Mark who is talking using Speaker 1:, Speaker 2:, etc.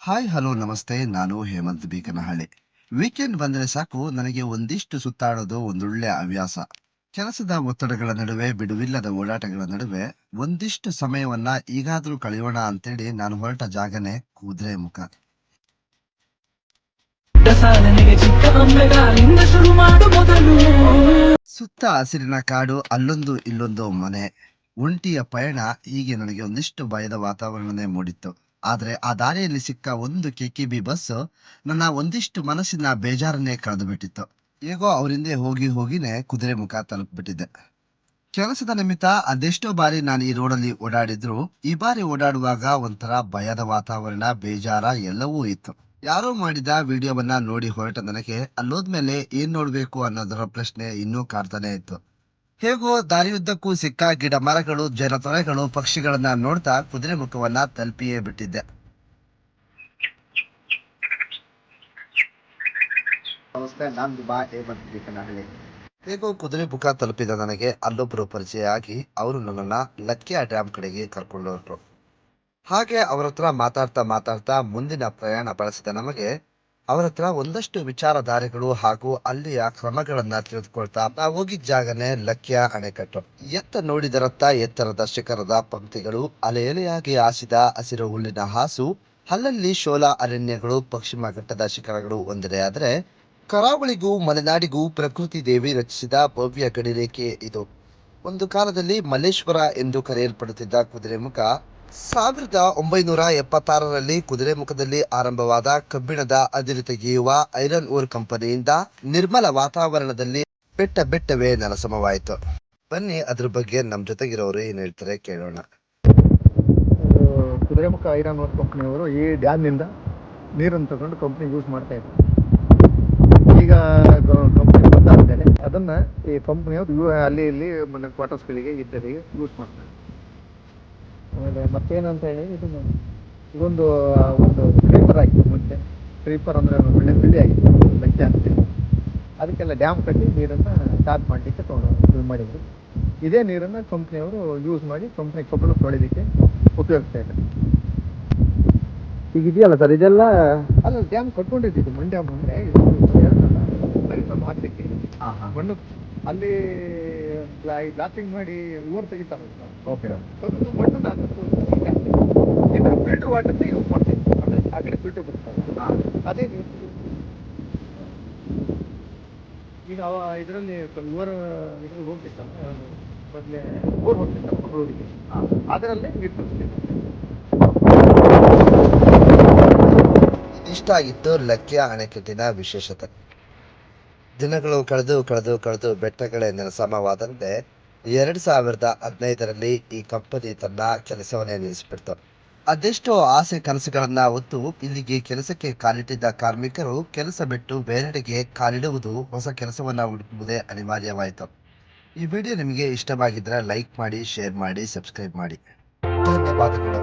Speaker 1: Hi hello ನಮಸ್ತೆ. ನಾನು Hemant Beekanahalli. Weekend ಬಂದರೆ ಸಾಕು ನನಗೆ ಒಂದಿಷ್ಟು ಸುತ್ತಾಡೋದು ಒಂದೊಳ್ಳೆ ಹವ್ಯಾಸ. ಕೆಲಸದ ಒತ್ತಡಗಳ ನಡುವೆ ಬಿಡುವಿಲ್ಲದ ಓಡಾಟಗಳ ನಡುವೆ ಒಂದಿಷ್ಟು ಸಮಯವನ್ನ ಈಗಾದ್ರೂ ಕಳೆಯೋಣ ಅಂತೇಳಿ ನಾನು ಹೊರಟ ಜಾಗನೇ ಕುದುರೆಮುಖ.
Speaker 2: ಸಾಧನೆಗೆ ಚಿಕ್ಕ ಅಂಬೆಗಾಲಿಂದ ಶುರು ಮಾಡು ಮೊದಲು.
Speaker 1: ಸುತ್ತ ಹಸಿರಿನ ಕಾಡು, ಅಲ್ಲೊಂದು ಇಲ್ಲೊಂದು ಮನೆ, ಒಂಟಿಯ ಪಯಣ. ಹೀಗೆ ನನಗೆ ಒಂದಿಷ್ಟು ಭಯದ ವಾತಾವರಣನೇ ಮೂಡಿತ್ತು. ಆದ್ರೆ ಆ ದಾರಿಯಲ್ಲಿ ಸಿಕ್ಕ ಒಂದು ಕೆಕೆಬಿ ಬಸ್ ನನ್ನ ಒಂದಿಷ್ಟು ಮನಸ್ಸಿನ ಬೇಜಾರನ್ನೇ ಕಳೆದು ಬಿಟ್ಟಿತ್ತು. ಹೇಗೋ ಅವರಿಂದೆ ಹೋಗಿ ಹೋಗಿನೇ ಕುದುರೆಮುಖ ತಲುಪಿಬಿಟ್ಟಿದ್ದೆ. ಕೆಲಸದ ನಿಮಿತ್ತ ಅದೆಷ್ಟೋ ಬಾರಿ ನಾನು ಈ ರೋಡಲ್ಲಿ ಓಡಾಡಿದ್ರು, ಈ ಬಾರಿ ಓಡಾಡುವಾಗ ಒಂಥರ ಭಯದ ವಾತಾವರಣ, ಬೇಜಾರ ಎಲ್ಲವೂ ಇತ್ತು. ಯಾರೋ ಮಾಡಿದ ವಿಡಿಯೋವನ್ನ ನೋಡಿ ಹೊರಟ ನನಗೆ ಅಲ್ಲೋದ್ಮೇಲೆ ಏನ್ ನೋಡ್ಬೇಕು ಅನ್ನೋದರ ಪ್ರಶ್ನೆ ಇನ್ನೂ ಕಾಡ್ತಾನೆ ಇತ್ತು. ಹೇಗೋ ದಾರಿಯುದ್ದಕ್ಕೂ ಸಿಕ್ಕ ಗಿಡ ಮರಗಳು, ಜನತೊರೆಗಳು, ಪಕ್ಷಿಗಳನ್ನ ನೋಡ್ತಾ ಕುದುರೆಮುಖವನ್ನ ತಲುಪಿಯೇ ಬಿಟ್ಟಿದ್ದೆ. ನಮಸ್ತೆ, ನಾನು ದುಬಾ ಹೇಮಂತ್ ಬೀಕನಹಳ್ಳಿ. ಹೇಗೋ ಕುದುರೆಮುಖ ತಲುಪಿದ ನನಗೆ ಅಲ್ಲೊಬ್ರು ಪರಿಚಯ ಆಗಿ ಅವರು ನನ್ನನ್ನ ಲಕ್ಕಿಯ ಡ್ಯಾಮ್ ಕಡೆಗೆ ಕರ್ಕೊಂಡು ಹೊರಟ್ರು. ಹಾಗೆ ಅವರ ಹತ್ರ ಮಾತಾಡ್ತಾ ಮಾತಾಡ್ತಾ ಮುಂದಿನ ಪ್ರಯಾಣ ಬಳಸಿದ ನಮಗೆ ಅವರ ಹತ್ರ ಒಂದಷ್ಟು ವಿಚಾರಧಾರೆಗಳು ಹಾಗೂ ಅಲ್ಲಿಯ ಕ್ರಮಗಳನ್ನ ತಿಳಿದುಕೊಳ್ತಾ ನಾವು ಹೋಗಿದ್ದ ಜಾಗನೇ ಲಕ್ಕಿಯ ಅಣೆಕಟ್ಟು. ಎತ್ತ ನೋಡಿದರತ್ತ ಎತ್ತರದ ಶಿಖರದ ಪಂಕ್ತಿಗಳು, ಅಲೆ ಎಲೆಯಾಗಿ ಹಾಸಿದ ಹಸಿರು ಹುಲ್ಲಿನ ಹಾಸು, ಅಲ್ಲಲ್ಲಿ ಶೋಲಾ ಅರಣ್ಯಗಳು, ಪಶ್ಚಿಮ ಘಟ್ಟದ ಶಿಖರಗಳು ಒಂದೆಡೆ ಆದರೆ, ಕರಾವಳಿಗೂ ಮಲೆನಾಡಿಗೂ ಪ್ರಕೃತಿ ದೇವಿ ರಚಿಸಿದ ಭವ್ಯ ಗಡಿರೇಖೆ ಇದು. ಒಂದು ಕಾಲದಲ್ಲಿ ಮಲ್ಲೇಶ್ವರ ಎಂದು ಕರೆಯಲ್ಪಡುತ್ತಿದ್ದ ಕುದುರೆಮುಖ 1976ರಲ್ಲಿ ಕುದುರೆಮುಖದಲ್ಲಿ ಆರಂಭವಾದ ಕಬ್ಬಿಣದ ಅದಿರು ತೆಗೆಯುವ ಐರನ್ ಓರ್ ಕಂಪನಿಯಿಂದ ನಿರ್ಮಲ ವಾತಾವರಣದಲ್ಲಿ ಬೆಟ್ಟ ಬೆಟ್ಟವೇ ನೆಲಸಮವಾಯಿತು. ಬನ್ನಿ ಅದ್ರ ಬಗ್ಗೆ ನಮ್ಮ ಜೊತೆಗಿರೋರು ಏನ್ ಹೇಳ್ತಾರೆ ಕೇಳೋಣ.
Speaker 3: ಕುದುರೆಮುಖ ಐರನ್ ಓರ್ ಕಂಪ್ನಿಯವರು ಈ ಡ್ಯಾಮ್ನಿಂದ ನೀರನ್ನು ತಗೊಂಡು ಕಂಪ್ನಿ ಯೂಸ್ ಮಾಡ್ತಾ ಇದ್ದಾರೆ. ಈಗ ಕಂಪ್ನಿ ಬಂದಾದ್ಮೇಲೆ ಅದನ್ನು ಈ ಕಂಪ್ನಿಯವರು ಅಲ್ಲಿ ಇಲ್ಲಿ ಕ್ವಾರ್ಟರ್ಸ್ಗಳಿಗೆ ಇದ್ದರಿಗೆ ಯೂಸ್ ಮಾಡ್ತಾರೆ. ಆಮೇಲೆ ಮತ್ತೇನಂತ ಹೇಳಿ ಇದೊಂದು ಒಂದು ಸ್ಲೀಪರ್ ಆಗಿತ್ತು. ಮುಂಚೆ ಸ್ಲೀಪರ್ ಅಂದರೆ ಒಳ್ಳೆ ಬಿಲ್ಡಿ ಆಗಿತ್ತು, ಲಕ್ಕೆ ಅಂತೇಳಿ. ಅದಕ್ಕೆಲ್ಲ ಡ್ಯಾಮ್ ಕಟ್ಟಿ ನೀರನ್ನು ಚಾರ್ಜ್ ಮಾಡಲಿಕ್ಕೆ ಯೂಸ್ ಮಾಡಿದರು. ಇದೇ ನೀರನ್ನು ಕಂಪ್ನಿಯವರು ಯೂಸ್ ಮಾಡಿ ಕಂಪ್ನಿ ಕಬ್ಬಳು ತೊಳಿಲಿಕ್ಕೆ ಉಪಯೋಗಿಸ್ತಾ ಇದ್ದಾರೆ. ಈಗ ಇದೆಯಲ್ಲ ಸರ್, ಇದೆಲ್ಲ ಅಲ್ಲ ಡ್ಯಾಮ್ ಕಟ್ಕೊಂಡಿದ್ದು ಮಣ್ಣು ಡ್ಯಾಮ್ ಅಂದರೆ ಹಾಕ್ಲಿಕ್ಕೆ ಮಣ್ಣು ಅಲ್ಲಿ ಬ್ಲಾಸ್ಟಿಂಗ್ ಮಾಡಿ ಊರು ತೆಗಿತಾರೆ. ಓಕೆ, ಮಣ್ಣು ಫಿಲ್ಟರ್ ವಾಟರ್ನ ಯೂಸ್ ಮಾಡ್ತೀವಿ. ಆ ಕಡೆ ಫಿಲ್ಟರ್ ಬರ್ತಾರೆ, ಅದೇ ನೀವು ಈಗ ಇದರಲ್ಲಿ ಊರು ಇದ್ರಲ್ಲಿ ಹೋಗ್ತಿತ್ತಲ್ಲ, ಮೊದಲೇ ಊರು ಹೋಗ್ತಿತ್ತಲ್ಲ ಮಂಗಳೂರಿಗೆ, ಅದರಲ್ಲೇ ನೀರು ತರಿಸ್ತಿತ್ತು.
Speaker 1: ಇದಿಷ್ಟ ಆಗಿತ್ತು ಲಕ್ಕಿಯ ಅಣೆಕಟ್ಟಿನ ವಿಶೇಷತೆ. ದಿನಗಳು ಕಳೆದು ಕಳೆದು ಕಳೆದು ಬೆಟ್ಟಗಳೇ ನೆಲಸಮವಾದಂತೆ 2015ರಲ್ಲಿ ಈ ಕಂಪನಿ ತನ್ನ ಕೆಲಸವನ್ನೇ ನಿಲ್ಲಿಸಿಬಿಡ್ತು. ಅದೆಷ್ಟೋ ಆಸೆ ಕನಸುಗಳನ್ನ ಹೊತ್ತು ಇಲ್ಲಿಗೆ ಕೆಲಸಕ್ಕೆ ಕಾಲಿಟ್ಟಿದ್ದ ಕಾರ್ಮಿಕರು ಕೆಲಸ ಬಿಟ್ಟು ಬೇರೆಡೆಗೆ ಕಾಲಿಡುವುದು, ಹೊಸ ಕೆಲಸವನ್ನ ಹುಡುಕುವುದೇ ಅನಿವಾರ್ಯವಾಯಿತು. ಈ ವಿಡಿಯೋ ನಿಮಗೆ ಇಷ್ಟವಾಗಿದ್ರೆ ಲೈಕ್ ಮಾಡಿ, ಶೇರ್ ಮಾಡಿ, ಸಬ್ಸ್ಕ್ರೈಬ್ ಮಾಡಿ. ಧನ್ಯವಾದಗಳು.